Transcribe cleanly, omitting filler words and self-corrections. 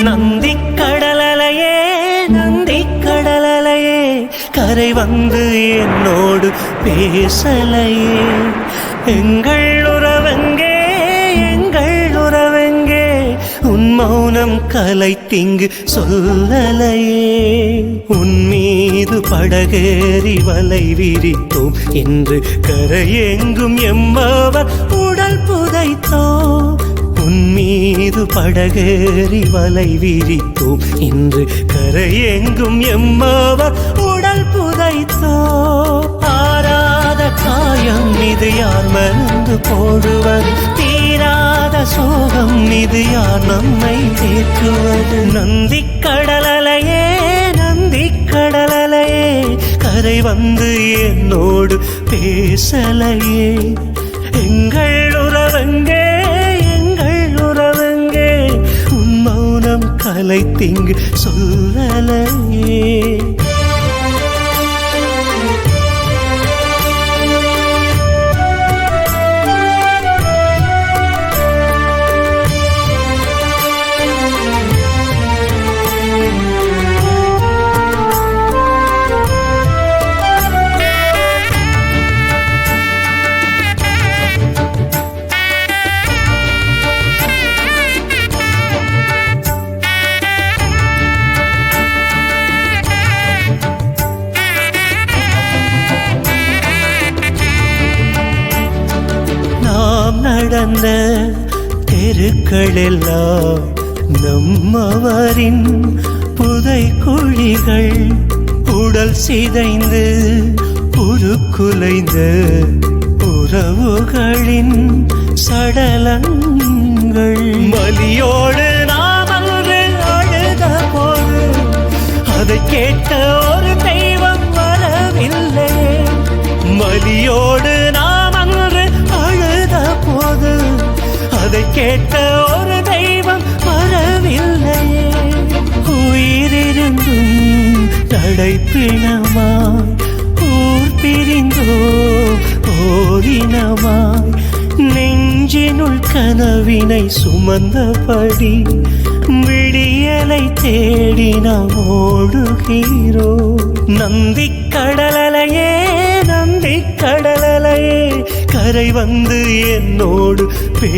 நந்தி கடலலையே நந்தி கடலலையே கரை வந்து என்னோடு பேசலையே. எங்கள் உறவெங்கே எங்கள் உறவெங்கே உன் மௌனம் கலைத்திங்கு சொல்லலையே. உன் மீது படகேறி வலை விரித்தோம் என்று கரையெங்கும் எம்மவர் உடல் புதைத்தோம். உன் மீது படகேறி வலை விரித்தோம் என்று கரையெங்கும் எம்மவர் உடல் புதைத்தோம். ஆறாத காயம் இது யார் மருந்து போடுவது, தீராத சோகம் இது யார் நம்மை தேற்றுவது. நந்தி கடலலையே நந்தி கடலலையே கரை வந்து என்னோடு பேசலையே. எங்கள் உறவெங்கே எங்கள் உறவெங்கே உன் மௌனம் கலைத்திங்கு சொல்லலையே. நடந்த தெருக்களெல்லாம் நம்மவரின் புதை குழிகள், உடல் சிதைந்து உருக்குலைந்த உறவுகளின் சடலங்கள். மலியோடு நாம் அன்று அழுத போது அதை கேட்ட ஒரு தெய்வம் வரவில்லை. மலியோடு நாம் அன்று அழுத போது அதை கேட்ட ஒரு தெய்வம் வரவில்லையே. உயிரிருந்தும் நடைப்பிணமாய் ஊர் பிரிந்தோ ஓரினமாய் நெஞ்சினுள் கனவினை சுமந்தபடி விடியலை தேடி நாம் ஓடுகிறோ. நந்தி கடலலையே நந்தி கடலலையே கரை வந்து என்னோடு